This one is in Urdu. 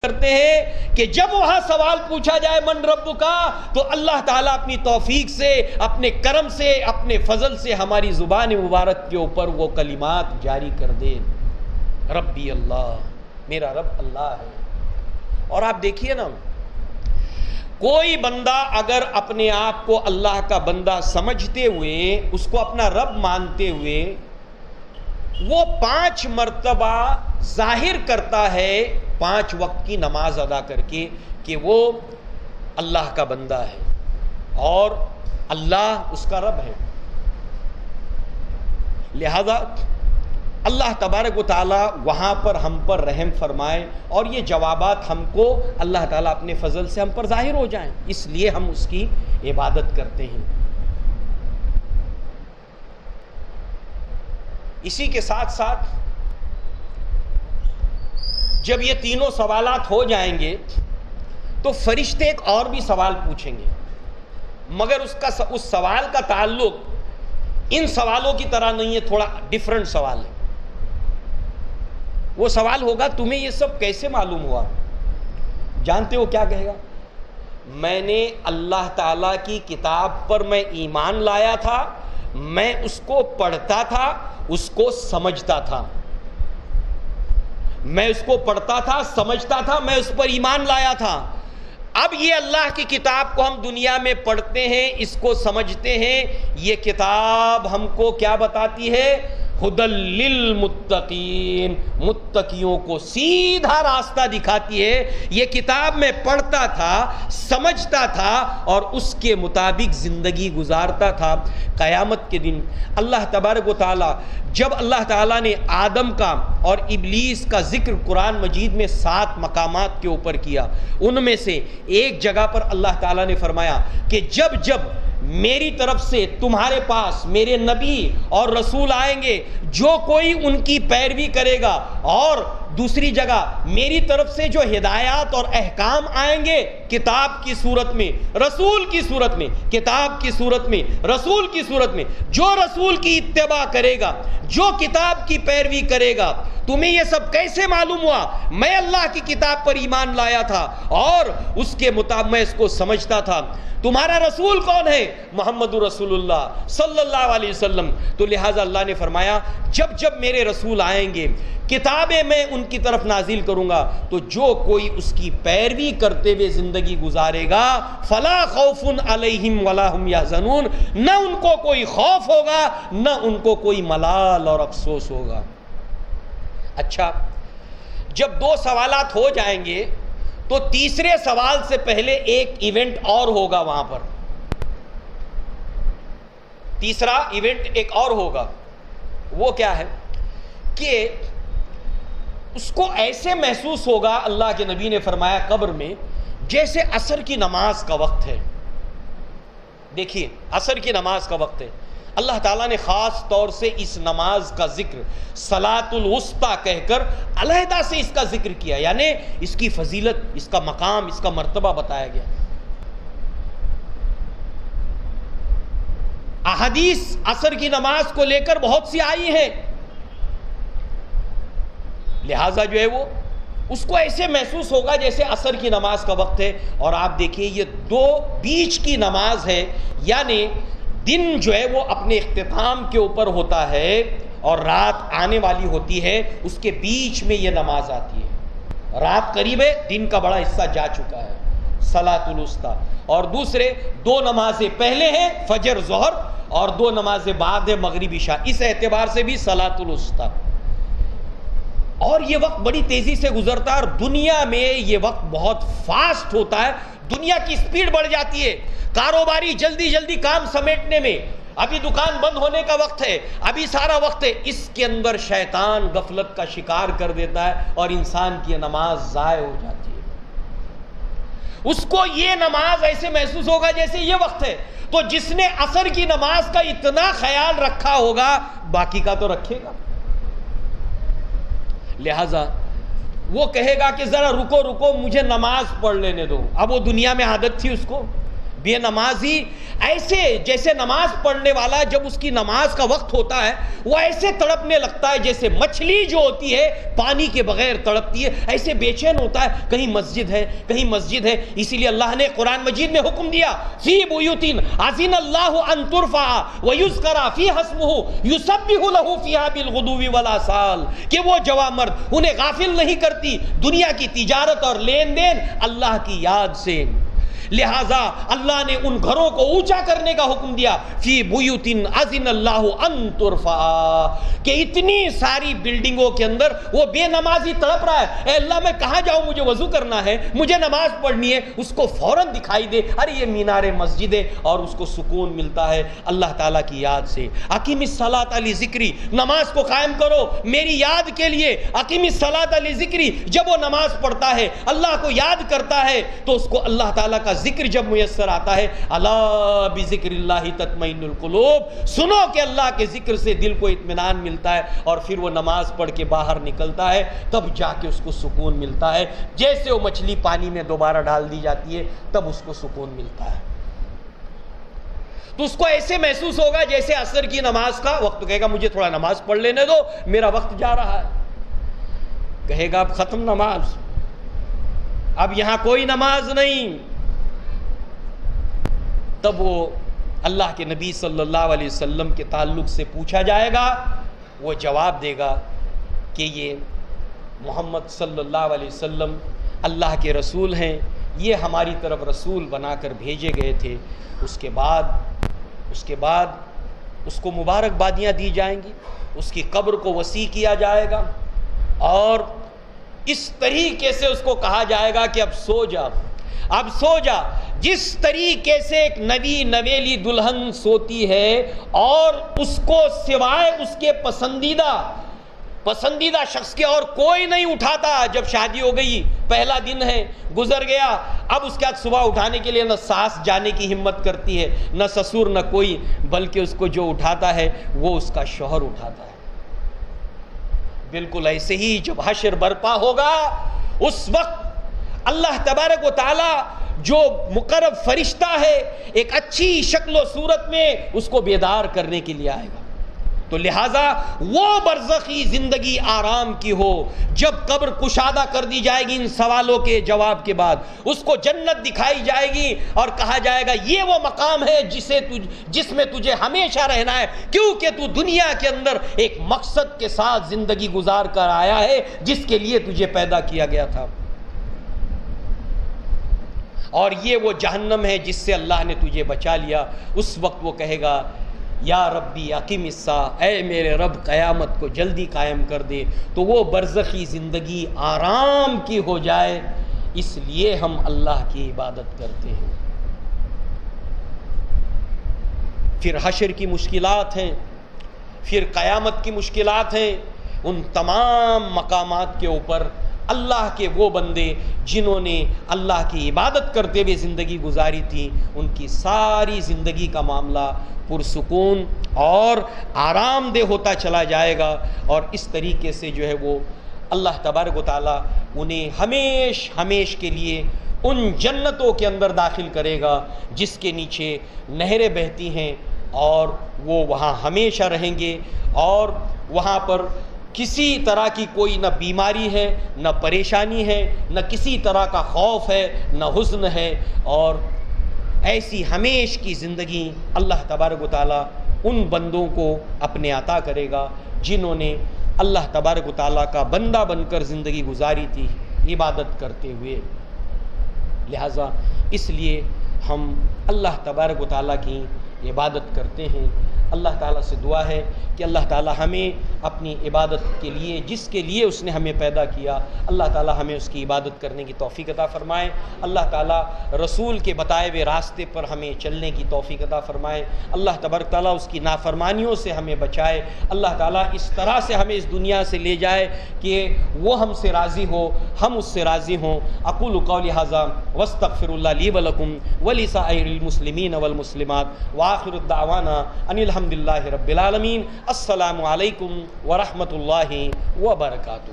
کرتے ہیں کہ جب وہاں سوال پوچھا جائے من رب کا، تو اللہ تعالیٰ اپنی توفیق سے، اپنے کرم سے، اپنے فضل سے ہماری زبان مبارک کے اوپر وہ کلمات جاری کر دے، ربی اللہ، میرا رب اللہ ہے۔ اور آپ دیکھیے نا، کوئی بندہ اگر اپنے آپ کو اللہ کا بندہ سمجھتے ہوئے، اس کو اپنا رب مانتے ہوئے، وہ 5 مرتبہ ظاہر کرتا ہے 5 وقت کی نماز ادا کر کے کہ وہ اللہ کا بندہ ہے اور اللہ اس کا رب ہے، لہذا اللہ تبارک و تعالی وہاں پر ہم پر رحم فرمائے اور یہ جوابات ہم کو اللہ تعالیٰ اپنے فضل سے ہم پر ظاہر ہو جائیں، اس لیے ہم اس کی عبادت کرتے ہیں۔ اسی کے ساتھ ساتھ جب یہ تینوں سوالات ہو جائیں گے تو فرشتے ایک اور بھی سوال پوچھیں گے، مگر اس سوال کا تعلق ان سوالوں کی طرح نہیں ہے، تھوڑا ڈیفرنٹ سوال ہے۔ وہ سوال ہوگا تمہیں یہ سب کیسے معلوم ہوا؟ جانتے ہو کیا کہے گا؟ میں نے اللہ تعالیٰ کی کتاب پر میں ایمان لایا تھا، میں اس کو پڑھتا تھا، اس کو سمجھتا تھا، میں اس کو پڑھتا تھا، سمجھتا تھا، میں اس پر ایمان لایا تھا۔ اب یہ اللہ کی کتاب کو ہم دنیا میں پڑھتے ہیں، اس کو سمجھتے ہیں، یہ کتاب ہم کو کیا بتاتی ہے؟ ہدی للمتقین، متقیوں کو سیدھا راستہ دکھاتی ہے۔ یہ کتاب میں پڑھتا تھا، سمجھتا تھا اور اس کے مطابق زندگی گزارتا تھا۔ قیامت کے دن اللہ تبارک و تعالی، جب اللہ تعالیٰ نے آدم کا اور ابلیس کا ذکر قرآن مجید میں 7 مقامات کے اوپر کیا، ان میں سے ایک جگہ پر اللہ تعالیٰ نے فرمایا کہ جب جب میری طرف سے تمہارے پاس میرے نبی اور رسول آئیں گے، جو کوئی ان کی پیروی کرے گا، اور دوسری جگہ میری طرف سے جو ہدایات اور احکام آئیں گے کتاب کی صورت میں، رسول کی صورت میں، کتاب کی صورت میں، رسول کی صورت میں، جو رسول کی اتباع کرے گا، جو کتاب کی پیروی کرے گا، تمہیں یہ سب کیسے معلوم ہوا؟ میں اللہ کی کتاب پر ایمان لایا تھا اور اس کے مطابق میں اس کو سمجھتا تھا۔ تمہارا رسول کون ہے؟ محمد رسول اللہ صلی اللہ علیہ وسلم۔ تو لہٰذا اللہ نے فرمایا جب جب میرے رسول آئیں گے، کتابیں میں ان کی طرف نازل کروں گا، تو جو کوئی اس کی پیروی کرتے ہوئے زندگی گزارے گا، فلا خوف علیہم ولا ہم یحزنون، نہ ان کو کوئی خوف ہوگا، نہ ان کو کوئی ملال اور افسوس ہوگا۔ اچھا، جب 2 سوالات ہو جائیں گے تو تیسرے سوال سے پہلے ایک ایونٹ اور ہوگا، وہاں پر تیسرا ایونٹ ایک اور ہوگا۔ وہ کیا ہے کہ اس کو ایسے محسوس ہوگا، اللہ کے نبی نے فرمایا قبر میں، جیسے عصر کی نماز کا وقت ہے۔ دیکھیے، عصر کی نماز کا وقت ہے، اللہ تعالیٰ نے خاص طور سے اس نماز کا ذکر صلاۃ الوسطیٰ کہہ کر علیحدہ سے اس کا ذکر کیا، یعنی اس کی فضیلت، اس کا مقام، اس کا مرتبہ بتایا گیا۔ احادیث عصر کی نماز کو لے کر بہت سی آئی ہیں، لہٰذا جو ہے وہ اس کو ایسے محسوس ہوگا جیسے عصر کی نماز کا وقت ہے۔ اور آپ دیکھیے، یہ 2 بیچ کی نماز ہے، یعنی دن جو ہے وہ اپنے اختتام کے اوپر ہوتا ہے اور رات آنے والی ہوتی ہے، اس کے بیچ میں یہ نماز آتی ہے۔ رات قریب ہے، دن کا بڑا حصہ جا چکا ہے، صلاۃ الوسطیٰ۔ اور دوسرے 2 نمازیں پہلے ہیں، فجر ظہر، اور 2 نمازیں بعد ہے، مغرب عشاء، اس اعتبار سے بھی صلاۃ الوسطیٰ۔ اور یہ وقت بڑی تیزی سے گزرتا ہے، اور دنیا میں یہ وقت بہت فاسٹ ہوتا ہے، دنیا کی سپیڈ بڑھ جاتی ہے، کاروباری جلدی جلدی کام سمیٹنے میں، ابھی دکان بند ہونے کا وقت ہے، ابھی سارا وقت ہے، اس کے اندر شیطان غفلت کا شکار کر دیتا ہے اور انسان کی نماز ضائع ہو جاتی ہے۔ اس کو یہ نماز ایسے محسوس ہوگا جیسے یہ وقت ہے۔ تو جس نے عصر کی نماز کا اتنا خیال رکھا ہوگا، باقی کا تو رکھے گا، لہذا وہ کہے گا کہ ذرا رکو رکو، مجھے نماز پڑھ لینے دو۔ اب وہ دنیا میں عادت تھی اس کو، بے نمازی ایسے جیسے نماز پڑھنے والا جب اس کی نماز کا وقت ہوتا ہے وہ ایسے تڑپنے لگتا ہے جیسے مچھلی جو ہوتی ہے پانی کے بغیر تڑپتی ہے، ایسے بے چین ہوتا ہے، کہیں مسجد ہے کہیں مسجد ہے۔ اسی لیے اللہ نے قرآن مجید میں حکم دیا فی بیوت اذن اللہ ان ترفع ویذکر فیہا اسمہ یسبح لہ فیہا بالغدو والآصال، کہ وہ جوان مرد انہیں غافل نہیں کرتی دنیا کی تجارت اور لین دین اللہ کی یاد سے۔ لہٰذا اللہ نے ان گھروں کو اونچا کرنے کا حکم دیا فی بیوت اذن اللہ ان ترفع، کہ اتنی ساری بلڈنگوں کے اندر وہ بے نمازی تڑپ رہا ہے، اے اللہ میں کہاں جاؤں، مجھے وضو کرنا ہے، مجھے نماز پڑھنی ہے، اس کو فوراً دکھائی دے ارے یہ مینار مسجد ہے، اور اس کو سکون ملتا ہے اللہ تعالیٰ کی یاد سے۔ اقیم الصلاۃ لذکری، نماز کو قائم کرو میری یاد کے لیے۔ اقیم الصلاۃ لذکری، جب وہ نماز پڑھتا ہے اللہ کو یاد کرتا ہے تو اس کو اللہ تعالیٰ کا ذکر جب میسر آتا ہے، الا بذکر اللہ تطمئن القلوب، سنو کہ اللہ کے ذکر سے دل کو اطمینان ملتا ہے، اور پھر وہ نماز پڑھ کے باہر نکلتا ہے تب جا کے اس کو سکون ملتا ہے، جیسے وہ مچھلی پانی میں دوبارہ ڈال دی جاتی ہے تب اس کو سکون ملتا ہے۔ تو اس کو ایسے محسوس ہوگا جیسے عصر کی نماز کا وقت، کہے گا مجھے تھوڑا نماز پڑھ لینے دو میرا وقت جا رہا ہے، کہے گا اب ختم نماز، اب یہاں کوئی نماز نہیں، تب وہ اللہ کے نبی صلی اللہ علیہ وسلم کے تعلق سے پوچھا جائے گا، وہ جواب دے گا کہ یہ محمد صلی اللہ علیہ وسلم اللہ کے رسول ہیں، یہ ہماری طرف رسول بنا کر بھیجے گئے تھے۔ اس کے بعد اس کو مبارکبادیاں دی جائیں گی، اس کی قبر کو وسیع کیا جائے گا، اور اس طریقے سے اس کو کہا جائے گا کہ اب سو جا، اب سو جا، جس طریقے سے ایک نوی نویلی دلہن سوتی ہے اور اس کو سوائے اس کے پسندیدہ شخص کے اور کوئی نہیں اٹھاتا۔ جب شادی ہو گئی، پہلا دن ہے گزر گیا، اب اس کے بعد صبح اٹھانے کے لیے نہ ساس جانے کی ہمت کرتی ہے، نہ سسر، نہ کوئی، بلکہ اس کو جو اٹھاتا ہے وہ اس کا شوہر اٹھاتا ہے۔ بالکل ایسے ہی جب حشر برپا ہوگا اس وقت اللہ تبارک و تعالی جو مقرب فرشتہ ہے ایک اچھی شکل و صورت میں اس کو بیدار کرنے کے لیے آئے گا۔ تو لہٰذا وہ برزخی زندگی آرام کی ہو، جب قبر کشادہ کر دی جائے گی ان سوالوں کے جواب کے بعد، اس کو جنت دکھائی جائے گی اور کہا جائے گا یہ وہ مقام ہے جس میں تجھے ہمیشہ رہنا ہے، کیونکہ تو دنیا کے اندر ایک مقصد کے ساتھ زندگی گزار کر آیا ہے جس کے لیے تجھے پیدا کیا گیا تھا۔ اور یہ وہ جہنم ہے جس سے اللہ نے تجھے بچا لیا۔ اس وقت وہ کہے گا یا ربی اقیم الساعہ، اے میرے رب قیامت کو جلدی قائم کر دے، تو وہ برزخی زندگی آرام کی ہو جائے، اس لیے ہم اللہ کی عبادت کرتے ہیں۔ پھر حشر کی مشکلات ہیں، پھر قیامت کی مشکلات ہیں، ان تمام مقامات کے اوپر اللہ کے وہ بندے جنہوں نے اللہ کی عبادت کرتے ہوئے زندگی گزاری تھی، ان کی ساری زندگی کا معاملہ پرسکون اور آرام دہ ہوتا چلا جائے گا، اور اس طریقے سے جو ہے وہ اللہ تبارک و تعالیٰ انہیں ہمیش کے لیے ان جنتوں کے اندر داخل کرے گا جس کے نیچے نہریں بہتی ہیں، اور وہ وہاں ہمیشہ رہیں گے، اور وہاں پر کسی طرح کی کوئی نہ بیماری ہے، نہ پریشانی ہے، نہ کسی طرح کا خوف ہے، نہ حزن ہے، اور ایسی ہمیش کی زندگی اللہ تبارک و تعالیٰ ان بندوں کو اپنے عطا کرے گا جنہوں نے اللہ تبارک و تعالیٰ کا بندہ بن کر زندگی گزاری تھی عبادت کرتے ہوئے۔ لہٰذا اس لیے ہم اللہ تبارک و تعالیٰ کی عبادت کرتے ہیں۔ اللہ تعالیٰ سے دعا ہے کہ اللہ تعالیٰ ہمیں اپنی عبادت کے لیے جس کے لیے اس نے ہمیں پیدا کیا، اللہ تعالیٰ ہمیں اس کی عبادت کرنے کی توفیق عطا فرمائے۔ اللہ تعالیٰ رسول کے بتائے ہوئے راستے پر ہمیں چلنے کی توفیق عطا فرمائے۔ اللہ تبارک تعالیٰ اس کی نافرمانیوں سے ہمیں بچائے۔ اللہ تعالیٰ اس طرح سے ہمیں اس دنیا سے لے جائے کہ وہ ہم سے راضی ہو، ہم اس سے راضی ہوں۔ اقول قولی ھذا واستغفر اللہ لی ولکم ولسائر المسلمین والمسلمات وآخر الدعوانا ان الحمد للہ رب العالمین۔ السلام علیکم ورحمۃ اللہ وبرکاتہ۔